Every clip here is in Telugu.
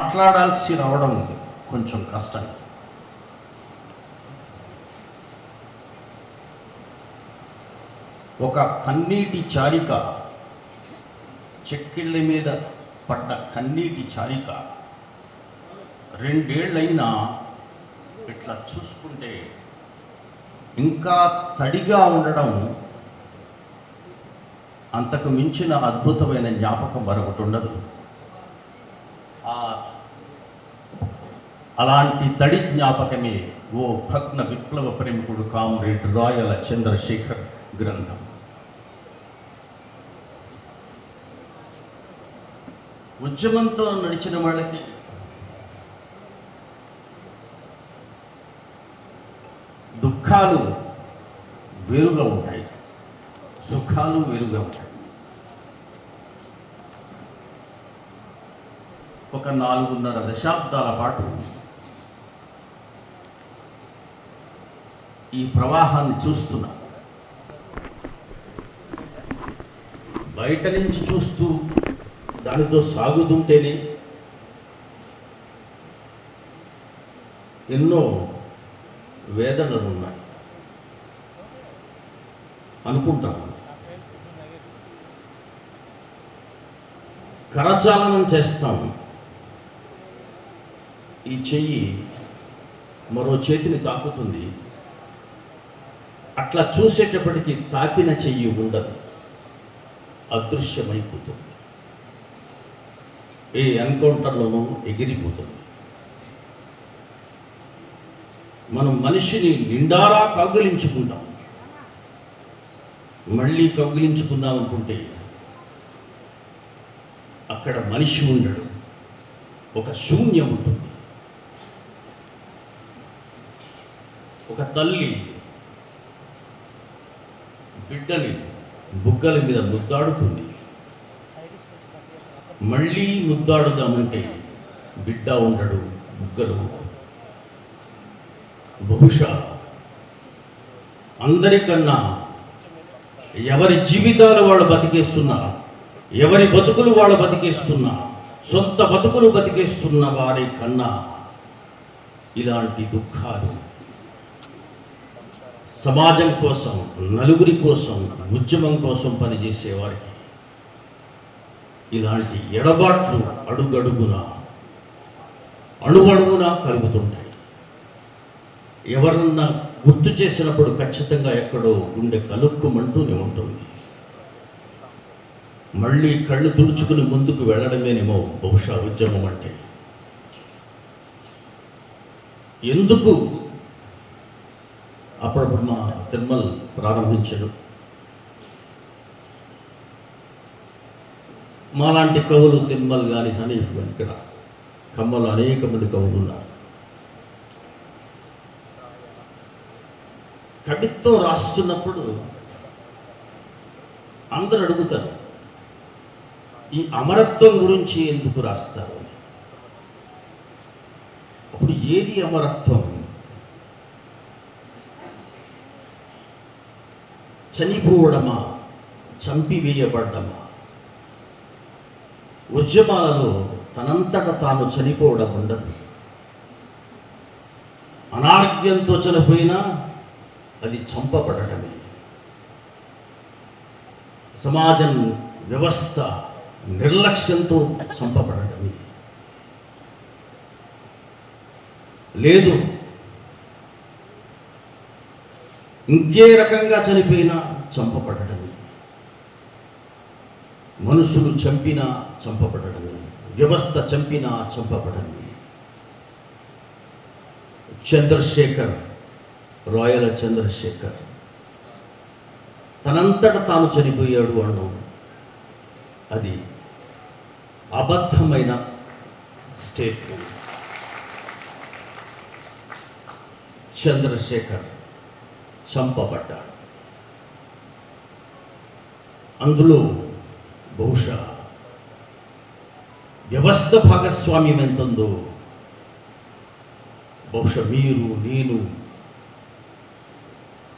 మాట్లాడాల్సి రావడం కొంచెం కష్టం. ఒక కన్నీటి చారిక, చెక్కిళ్ళ మీద పడ్డ కన్నీటి చారిక 2 ఏళ్ళైనా ఇట్లా చూసుకుంటే ఇంకా తడిగా ఉండడం అంతకు మించిన అద్భుతమైన జ్ఞాపకం మరొకటి ఉండదు. అలాంటి తడి జ్ఞాపకమే ఓ భగ్న విప్లవ ప్రేమికుడు కామ్రేడ్ రాయల చంద్రశేఖర్ గ్రంథం. ఉద్యమంతో నడిచిన వాళ్ళకి దుఃఖాలు వేరుగా ఉంటాయి, సుఖాలు వేరుగా ఉంటాయి. ఒక 4.5 దశాబ్దాల పాటు ఈ ప్రవాహాన్ని చూస్తున్నా. బయట నుంచి చూస్తూ దానితో సాగుతుంటేనే ఎన్నో వేదనలు ఉన్నాయి అనుకుంటాను. కరచాలనం చేస్తాం, ఈ చెయ్యి మరో చేతిని తాకుతుంది. అట్లా చూసేటప్పటికీ తాకిన చెయ్యి ఉండదు, అదృశ్యమైపోతుంది, ఏ ఎన్కౌంటర్లోనూ ఎగిరిపోతుంది. మనం మనిషిని నిండారా కౌగిలించుకుంటాం, మళ్ళీ కౌగిలించుకుందాం అనుకుంటే అక్కడ మనిషి ఉండడు, ఒక శూన్యం ఉంటుంది. ఒక తల్లి బిడ్డని బుగ్గల మీద ముద్దాడుతుంది, మళ్ళీ ముద్దాడుదామంటే బిడ్డ ఉండడు, బుగ్గలు ఉండడు. బహుశా అందరికన్నా ఎవరి జీవితాలు వాళ్ళు బతికేస్తున్నా, ఎవరి బతుకులు వాళ్ళు బతికేస్తున్నా, సొంత బతుకులు బతికేస్తున్న వారి కన్నా ఇలాంటి దుఃఖాలు సమాజం కోసం, నలుగురి కోసం, ఉద్యమం కోసం పనిచేసేవారికి ఇలాంటి ఎడబాట్లు అడుగడుగున అణువణువున కలుగుతుంటాయి. ఎవరన్నా గుర్తు చేసినప్పుడు ఖచ్చితంగా ఎక్కడో గుండె కలుక్కుమంటూనే ఉంటుంది. మళ్ళీ కళ్ళు తుడుచుకుని ముందుకు వెళ్ళడమేనేమో బహుశా ఉద్యమం అంటే. ఎందుకు అప్పుడప్పుడు మా తిరుమల ప్రారంభించాడు. మాలాంటి కవులు తిరుమల కానీ హనీఫ్ కానీ ఇక్కడ ఖమ్మంలో అనేక మంది కవులు ఉన్నారు. కవిత్వం రాస్తున్నప్పుడు అందరూ అడుగుతారు, ఈ అమరత్వం గురించి ఎందుకు రాస్తారు? అప్పుడు ఏది అమరత్వం? చనిపోవడమా, చంపివేయబడ్డమా? ఉద్యమాలలో తనంతట తాను చనిపోవడం ఉండదు. అనారోగ్యంతో చనిపోయినా అది చంపబడటమే. సమాజం, వ్యవస్థ నిర్లక్ష్యంతో చంపబడటమే. లేదు, ఇంకే రకంగా చనిపోయినా చంపబడటమే. మనుషులు చంపినా చంపబడటమే, వ్యవస్థ చంపినా చంపబడటమే. చంద్రశేఖర్, రాయల చంద్రశేఖర్ తనంతట తాను చనిపోయాడు అన్నాం, అది అబద్ధమైన స్టేట్మెంట్. చంద్రశేఖర్ చంపబడ్డాడు. అందులో బహుశా వ్యవస్థ భాగస్వామ్యం ఎంతుందో బహుశా మీరు, నేను,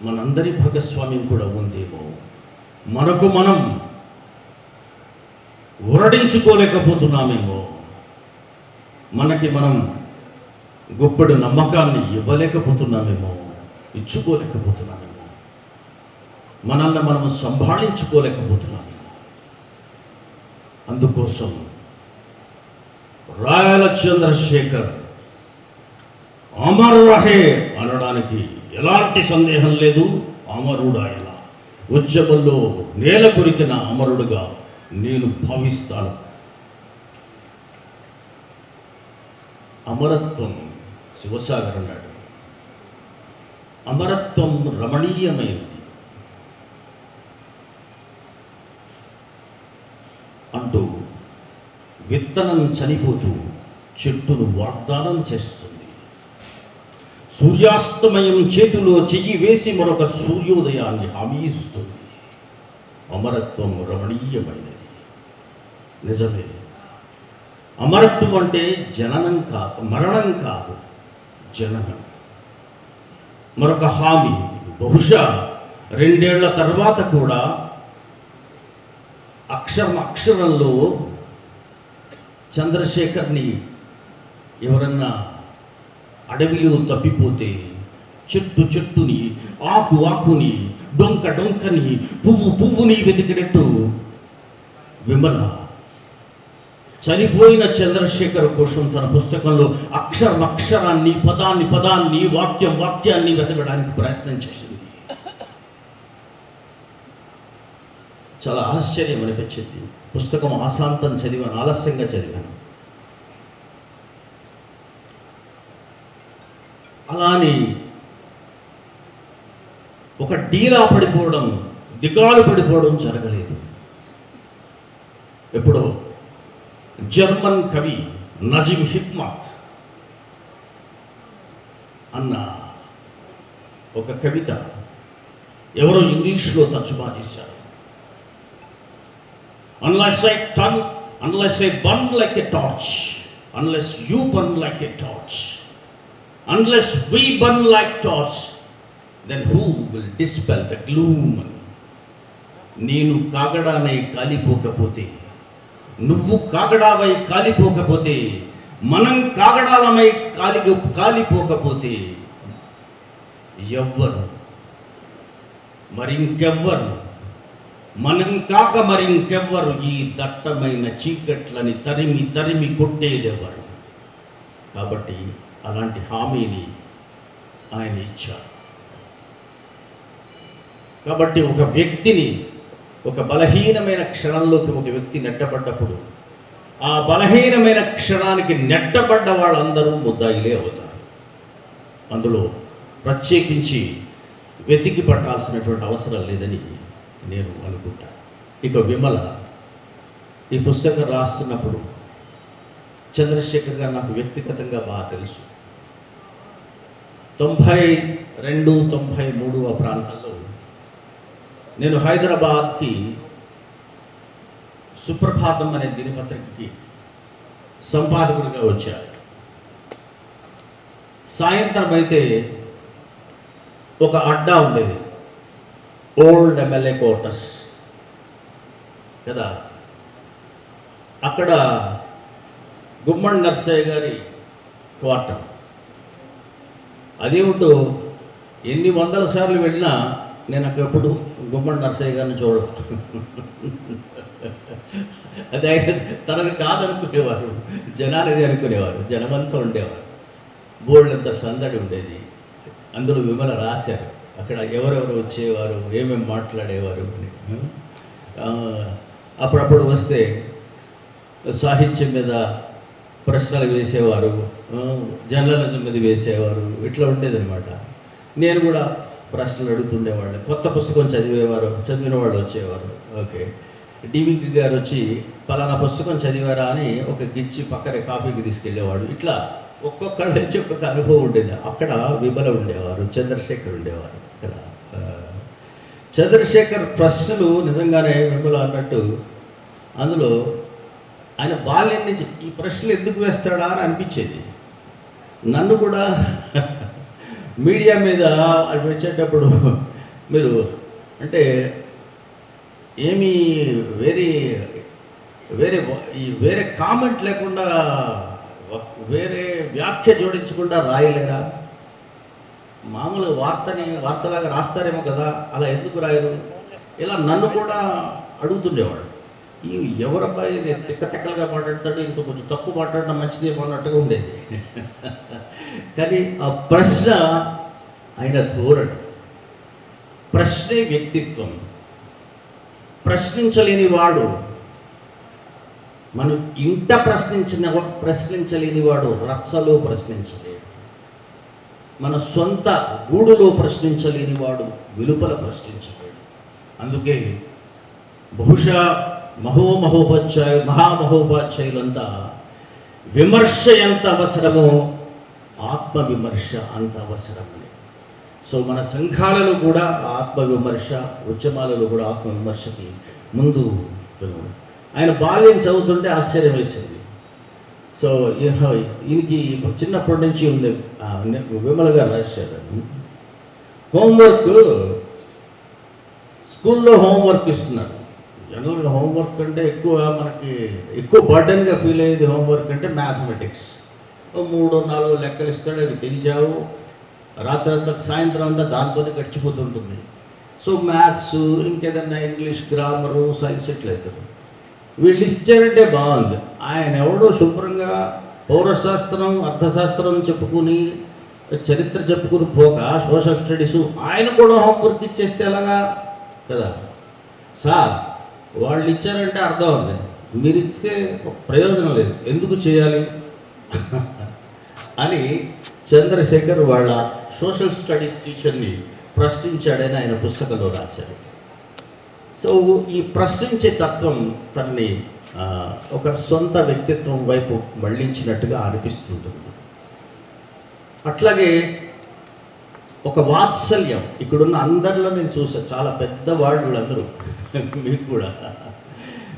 మనందరి భాగస్వామ్యం కూడా ఉందేమో. మనకు మనం ఉరడించుకోలేకపోతున్నామేమో, మనకి మనం గొప్పడు నమ్మకాన్ని ఇవ్వలేకపోతున్నామేమో, ఇచ్చుకోలేకపోతున్నామేమో, మనల్ని మనము సంభాళించుకోలేకపోతున్నామేమో. అందుకోసం రాయల చంద్రశేఖర్ అమర్ రహే అనడానికి ఎలాంటి సందేహం లేదు. అమరుడాయన, ఉద్యమంలో నేల కొరికిన అమరుడుగా నేను భావిస్తాను. అమరత్వం, శివసాగర్ అన్నాడు, అమరత్వం రమణీయమైనది అంటూ విత్తనం చనిపోతూ చెట్టును వాగ్దానం చేస్తుంది. సూర్యాస్తమయం చేతిలో చెయ్యి వేసి మరొక సూర్యోదయాన్ని హామీ ఇస్తుంది. అమరత్వం రమణీయమైనది. నిజమే, అమరత్వం అంటే జననం కాదు, మరణం కాదు, జననం. మరొక హామీ, బహుశా 2 ఏళ్ల తర్వాత కూడా అక్షరంలో చంద్రశేఖర్ని ఎవరన్నా అడవిలో తప్పిపోతే చెట్టుని, ఆకుని, డొంకని, పువ్వుని వెతికినట్టు విమల చనిపోయిన చంద్రశేఖర్ కోసం తన పుస్తకంలో అక్షరాన్ని, పదాన్ని, వాక్యాన్ని వెతకడానికి ప్రయత్నం చేసింది. చాలా ఆశ్చర్యం అనిపించింది. పుస్తకం ఆశాంతం చదివాను, ఆలస్యంగా చదివాను. అలాని ఒక డీలా పడిపోవడం, దిగాలు పడిపోవడం జరగలేదు. ఎప్పుడో జర్మన్ కవి నజీమ్ హిక్మత్ అన్న ఒక కవిత ఎవరో ఇంగ్లీష్లో తర్జుమా చేశారు. Unless I burn like a torch, unless you burn like a torch, unless we burn like torch, then who will dispel the gloom? నేను కాగడానై కాలిపోకపోతే, నువ్వు కాగడావై కాలిపోకపోతే, మనం కాగడాలమై కాలిపోకపోతే ఎవ్వరు, మరింకెవ్వరు, మనం కాక మరింకెవ్వరు ఈ దట్టమైన చీకట్లని తరిమి కొట్టేదెవరు? కాబట్టి అలాంటి హామీని ఆయన ఇచ్చారు. కాబట్టి ఒక వ్యక్తిని, ఒక బలహీనమైన క్షణంలోకి ఒక వ్యక్తి నెట్టబడ్డప్పుడు, ఆ బలహీనమైన క్షణానికి నెట్టబడ్డ వాళ్ళందరూ ముద్దాయిలే అవుతారు. అందులో ప్రత్యేకించి వెతికి పట్టాల్సినటువంటి అవసరం లేదని నేను అనుకుంటాను. ఇక విమల ఈ పుస్తకం రాస్తున్నప్పుడు చంద్రశేఖర్ గారు నాకు వ్యక్తిగతంగా బాగా తెలుసు. 92, 93 ఆ ప్రాంతాల్లో నేను హైదరాబాద్కి సుప్రభాతం అనే దినపత్రికకి సంపాదకుడిగా వచ్చాను. సాయంత్రం అయితే ఒక అడ్డా ఉండేది, ఓల్డ్ ఎమ్మెల్యే క్వార్టర్స్ కదా. అక్కడ గుమ్మడి నర్సయ్య గారి క్వార్టర్. అదేమిటో ఎన్ని వందల సార్లు వెళ్ళినా నేను అక్కడప్పుడు గుమ్మడి నర్సయ్య గారిని చూడదు. అదే తనది కాదనుకునేవారు, జనాలది అనుకునేవారు, జనమంతా ఉండేవారు. బోల్డంత సందడి ఉండేది. అందులో విమల రాశారు అక్కడ ఎవరెవరు వచ్చేవారు, ఏమేమి మాట్లాడేవారు అని. అప్పుడప్పుడు వస్తే సాహిత్యం మీద ప్రశ్నలు వేసేవారు, జర్నలిజం మీద వేసేవారు, ఇట్లా ఉండేదన్నమాట. నేను కూడా ప్రశ్నలు అడుగుతుండేవాళ్ళు. కొత్త పుస్తకం చదివిన వాళ్ళు వచ్చేవారు. ఓకే, డివికి గారు వచ్చి పలానా పుస్తకం చదివారా అని ఒక గిచ్చి పక్కనే కాఫీకి తీసుకెళ్ళేవాడు. ఇట్లా ఒక్కొక్కళ్ళ నుంచి ఒక్కొక్క అనుభవం ఉండేది. అక్కడ విమల ఉండేవారు, చంద్రశేఖర్ ఉండేవారు. ఇక్కడ చంద్రశేఖర్ ప్రశ్నలు నిజంగానే విమల అన్నట్టు అందులో ఆయన బాల్యం నుంచి ఈ ప్రశ్నలు ఎందుకు వేస్తాడా అని అనిపించేది. నన్ను కూడా మీడియా మీద అవి వచ్చేటప్పుడు మీరు అంటే ఏమీ వెరీ వేరే కామెంట్ లేకుండా వేరే వ్యాఖ్య జోడించకుండా రాయలేరా? మామూలు వార్తలాగా రాస్తారేమో కదా, అలా ఎందుకు రాయరు? ఇలా నన్ను కూడా అడుగుతుండేవాడు, ఈ ఎవరబ్బాయి తెక్కలుగా మాట్లాడతాడు, ఇంత కొంచెం తప్పు మాట్లాడడం మంచిదేమో అన్నట్టుగా ఉండేది. కానీ ఆ ప్రశ్న ఆయన ధోరణి, ప్రశ్నే వ్యక్తిత్వం. ప్రశ్నించలేని వాడు, మనం ఇంట ప్రశ్నించలేని వాడు రచ్చలో ప్రశ్నించలేడు. మన సొంత గూడులో ప్రశ్నించలేని వాడు వెలుపల ప్రశ్నించలేడు. అందుకే బహుశా మహామహోపాధ్యాయులంతా విమర్శ ఎంత అవసరమో ఆత్మవిమర్శ అంత అవసరమని. సో మన సంఘాలలో కూడా ఆత్మవిమర్శ, ఉద్యమాలలో కూడా ఆత్మవిమర్శకి ముందు. ఆయన బాల్యం చదువుతుంటే ఆశ్చర్యం వేసింది. సో ఈయనకి చిన్నప్పటి నుంచి ఉంది, విమల గారు రాశారు, హోంవర్క్ స్కూల్లో హోంవర్క్ ఇస్తున్నారు. జనరల్గా హోంవర్క్ అంటే ఎక్కువ బర్డన్గా ఫీల్ అయ్యేది హోంవర్క్ అంటే మ్యాథమెటిక్స్. 3-4 లెక్కలు ఇస్తాడు, అవి తెలిసావు, రాత్రంతా సాయంత్రం అంతా దాంతోనే గడిచిపోతుంటుంది. సో మ్యాథ్స్, ఇంకేదన్నా ఇంగ్లీష్, గ్రామరు, సైన్స్ ఇట్లా ఇస్తారు. వీళ్ళు ఇచ్చారంటే బాగుంది. ఆయన ఎవడో శుభ్రంగా పౌరశాస్త్రం, అర్థశాస్త్రం చెప్పుకుని, చరిత్ర చెప్పుకుని పోక సోషల్ స్టడీసు ఆయన కూడా హోంవర్క్ ఇచ్చేస్తే ఎలాగా కదా సార్? వాళ్ళు ఇచ్చారంటే అర్థం ఉంది, మీరు ఇస్తే ప్రయోజనం లేదు, ఎందుకు చేయాలి అని చంద్రశేఖర్ వాళ్ళ సోషల్ స్టడీస్ టీచర్ని ప్రశ్నించాడని ఆయన పుస్తకంలో రాశాడు. సో ఈ ప్రశ్నించే తత్వం తనని ఒక సొంత వ్యక్తిత్వం వైపు మళ్ళించినట్టుగా అనిపిస్తుంటుంది. అట్లాగే ఒక వాత్సల్యం ఇక్కడున్న అందరిలో నేను చూసాను. చాలా పెద్దవాళ్ళు అందరూ, మీకు కూడా.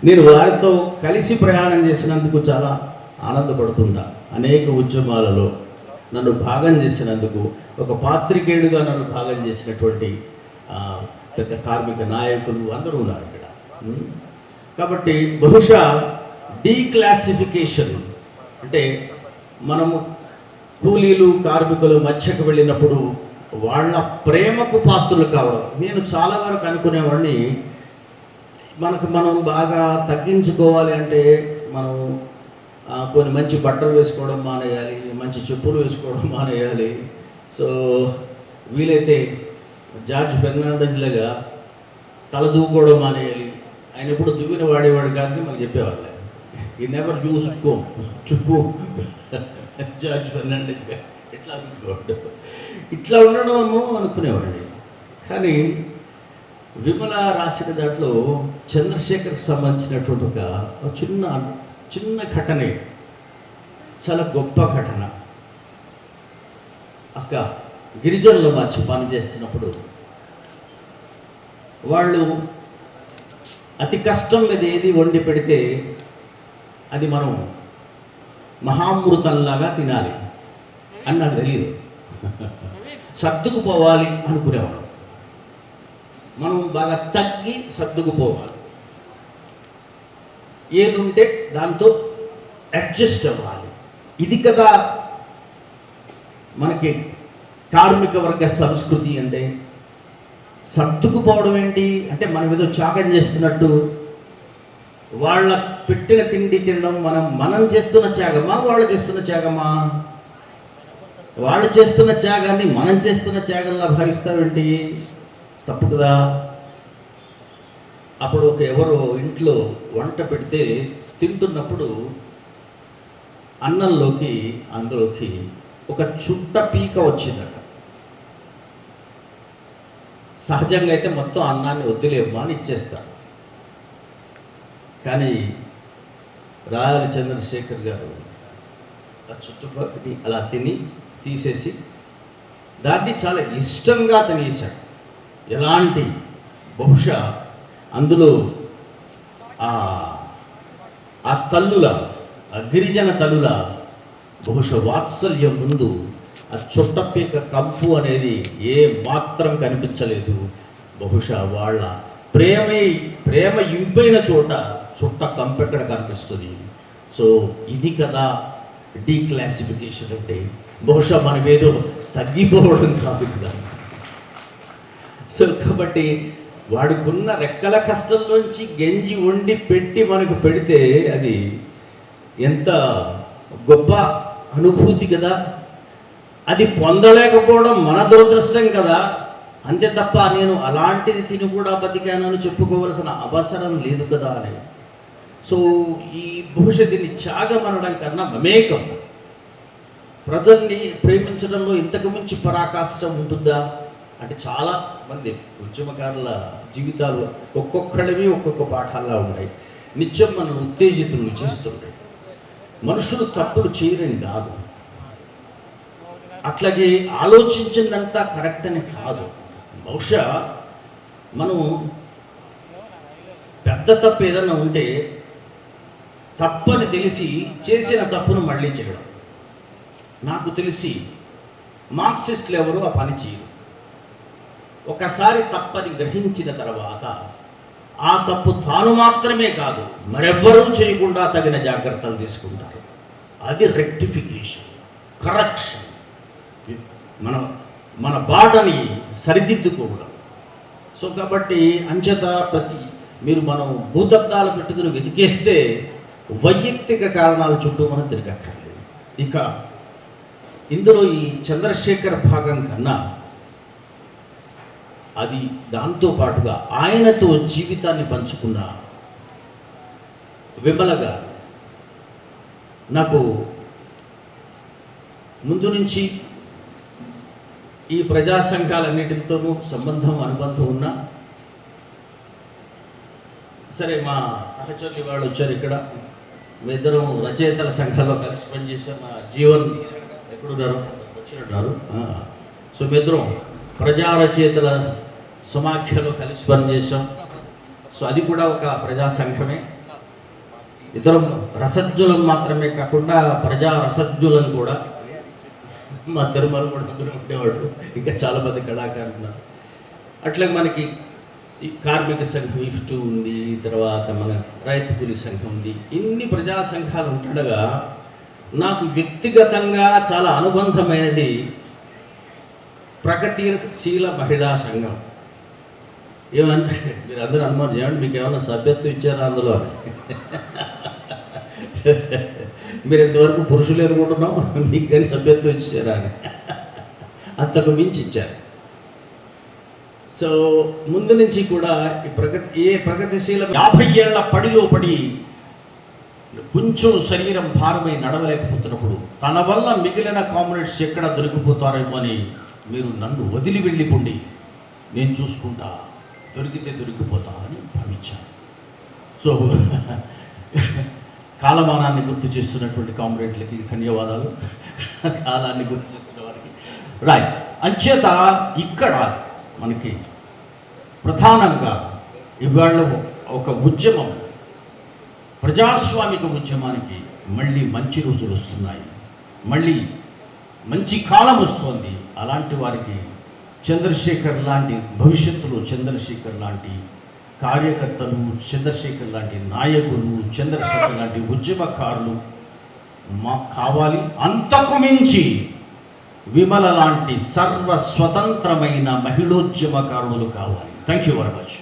నేను వారితో కలిసి ప్రయాణం చేసినందుకు చాలా ఆనందపడుతున్నా. అనేక ఉద్యమాలలో నన్ను భాగం చేసినందుకు, ఒక పాత్రికేయుడిగా నన్ను భాగం చేసినటువంటి పెద్ద కార్మిక నాయకులు అందరూ ఉన్నారు ఇక్కడ. కాబట్టి బహుశా డీక్లాసిఫికేషన్ అంటే మనము కూలీలు, కార్మికులు మధ్యకు వెళ్ళినప్పుడు వాళ్ళ ప్రేమకు పాత్రలు కావడం. నేను చాలా వరకు అనుకునేవాడిని, మనం బాగా తగ్గించుకోవాలి అంటే మనం కొన్ని మంచి బట్టలు వేసుకోవడం మానేయాలి, మంచి చెప్పులు వేసుకోవడం మానేయాలి. సో వీలైతే జార్జ్ ఫెర్నాండెజ్ లాగా తల దూకోవడం మానేయాలి. ఆయన ఎప్పుడు దువ్విన వాడేవాడు కాదని మనకు చెప్పేవాళ్ళే. ఈ నెవర్ యూస్ చుప్పు జార్జ్ ఫెర్నాండెజ్ గారు ఎట్లా అనుకునేవాడు, ఇట్లా ఉండడము అనుకునేవాడిని. కానీ విమల రాసిన దాంట్లో చంద్రశేఖర్కి సంబంధించినటువంటి ఒక చిన్న ఘటనే చాలా గొప్ప ఘటన. గిరిజనుల మధ్య పనిచేస్తున్నప్పుడు వాళ్ళు అతి కష్టం మీద ఏది వండి పెడితే అది మనం మహామృతంలాగా తినాలి అని నాకు తెలియదు. సర్దుకుపోవాలి అనుకునేవాడు. మనం బాగా తగ్గి సర్దుకుపోవాలి, ఏది ఉంటే దాంతో అడ్జస్ట్ అవ్వాలి. ఇది కదా మనకి కార్మిక వర్గ సంస్కృతి అంటే. సర్దుకుపోవడం ఏంటి అంటే మనం ఏదో త్యాగం చేస్తున్నట్టు. వాళ్ళ పెట్టిన తిండి తినడం మనం చేస్తున్న త్యాగమా, వాళ్ళు చేస్తున్న త్యాగమా? వాళ్ళు చేస్తున్న త్యాగాన్ని మనం చేస్తున్న త్యాగంలా భావిస్తావేంటి? తప్పు కదా. అప్పుడు ఎవరో ఇంట్లో వంట పెడితే తింటున్నప్పుడు అందులోకి ఒక చుట్ట పీక వచ్చిందట. సహజంగా అయితే మొత్తం అన్నాన్ని వద్దులేమ్మా అని ఇచ్చేస్తాడు. కానీ రాయల చంద్రశేఖర్ గారు ఆ చుట్టుపక్కల అలా తీసేసి దాన్ని చాలా ఇష్టంగా తినేశాడు. ఎలాంటి బహుశా అందులో ఆ తల్లుల, ఆ గిరిజన తల్లుల బహుశా వాత్సల్యం ముందు ఆ చుట్టపీక కంపు అనేది ఏ మాత్రం కనిపించలేదు. బహుశా వాళ్ళ ప్రేమ ఇంపైన చోట చుట్ట కంపెక్కడ కనిపిస్తుంది. సో ఇది కదా డీక్లాసిఫికేషన్ అంటే. బహుశా మనం ఏదో తగ్గిపోవడం కాదు కదా. సో కాబట్టి వాడుకున్న రెక్కల కష్టంలోంచి గెంజి వండి పెట్టి మనకు పెడితే అది ఎంత గొప్ప అనుభూతి కదా. అది పొందలేకపోవడం మన దురదృష్టం కదా. అంతే తప్ప నేను అలాంటిది తిని కూడా బతికానని చెప్పుకోవలసిన అవసరం లేదు కదా అని. సో ఈ బహుశా దీన్ని త్యాగం అనడం కన్నా మమేకం. ప్రజల్ని ప్రేమించడంలో ఇంతకు మించి పరాకాష్ఠం ఉంటుందా అంటే చాలా మంది ఉద్యమకారుల జీవితాలు ఒక్కొక్కడివి ఒక్కొక్క పాఠాల్లో ఉన్నాయి. నిత్యం మనం ఉత్తేజితులు చేస్తుంటాయి. మనుషులు తప్పులు చేయరని కాదు, అట్లాగే ఆలోచించిందంతా కరెక్ట్ అని కాదు. బహుశా మనం పెద్ద తప్పు ఏదన్నా ఉంటే తప్పని తెలిసి చేసిన తప్పును మళ్ళీ చేయడం. నాకు తెలిసి మార్క్సిస్టులు ఎవరు ఆ పని చేయరు. ఒకసారి తప్పని గ్రహించిన తర్వాత ఆ తప్పు తాను మాత్రమే కాదు మరెవ్వరూ చేయకుండా తగిన జాగ్రత్తలు తీసుకుంటారు. అది రెక్టిఫికేషన్, కరెక్షన్, మన బాటని సరిదిద్దుకోవడం. సో కాబట్టి అంచేత మీరు మనం భూతద్దాలు పెట్టుకుని వెతికేస్తే వైయక్తిక కారణాల చుట్టూ మనం తిరగక్కర్లేదు. ఇక ఇందులో ఈ చంద్రశేఖర్ భాగం కన్నా అది దాంతో పాటుగా ఆయనతో జీవితాన్ని పంచుకున్న విమల గారు నాకు ముందు నుంచి ఈ ప్రజా సంఘాలన్నిటితోనూ అనుబంధం ఉన్నా సరే, మా సహచరులు వాళ్ళు వచ్చారు ఇక్కడ. మీ ఇద్దరం రచయితల సంఘాల్లో కలిసి పనిచేసాం. మా జీవన్ ఎక్కడున్నారు? వచ్చినట్టున్నారు. సో మీ ఇద్దరం ప్రజా రచయితల సమాఖ్యలో కలిసి పనిచేసాం. సో అది కూడా ఒక ప్రజా సంఘమే. ఇద్దరం రసజ్ఞులం మాత్రమే కాకుండా ప్రజా రసజ్ఞులను కూడా. మా తిరుమల కూడా అందరూ ఉండేవాడు. ఇంకా చాలామంది కళాకారులు ఉన్నారు. అట్లా మనకి ఈ కార్మిక సంఘం ఇఫ్టు ఉంది, తర్వాత మన రైతు కూలీ సంఘం ఉంది. ఇన్ని ప్రజా సంఘాలు ఉంటుండగా నాకు వ్యక్తిగతంగా చాలా అనుబంధమైనది ప్రగతిశీల మహిళా సంఘం. ఏమన్నా మీరు అందరూ అనుమానం ఏమంటే మీకు ఏమన్నా సభ్యత్వం ఇచ్చారా అందులో? మీరు ఇంతవరకు పురుషులు అనుకుంటున్నాం, మీకు కానీ సభ్యత్వం ఇచ్చారా అని. అంతకు మించి ఇచ్చారు. సో ముందు నుంచి కూడా ఈ ప్రగతిశీల 50 ఏళ్ల పడిలో పడి కొంచెం శరీరం భారమై నడవలేకపోతున్నప్పుడు తన వల్ల మిగిలిన కామ్రేడ్స్ ఎక్కడ దొరికిపోతారేమో అని మీరు నన్ను వదిలి వెళ్ళిపోండి, నేను చూసుకుంటా, దొరికితే దొరికిపోతా అని భావించాను. సో కాలమానాన్ని గుర్తు చేస్తున్నటువంటి కామ్రేడ్లకి ధన్యవాదాలు. కాలాన్ని గుర్తు చేస్తున్న వారికి రైట్. అంచేత ఇక్కడ మనకి ప్రధానంగా ఇవాళ ఒక ఉద్యమం, ప్రజాస్వామిక ఉద్యమానికి మళ్ళీ మంచి రోజులు వస్తున్నాయి, మళ్ళీ మంచి కాలం వస్తుంది. అలాంటి వారికి చంద్రశేఖర్ లాంటి భవిష్యత్తులో చంద్రశేఖర్ లాంటి కార్యకర్తలు, చంద్రశేఖర్ లాంటి నాయకులు, చంద్రశేఖర్ లాంటి ఉద్యమకారులు మాకు కావాలి. అంతకు మించి విమల లాంటి సర్వస్వతంత్రమైన మహిళోద్యమకారులు కావాలి. Thank you very much.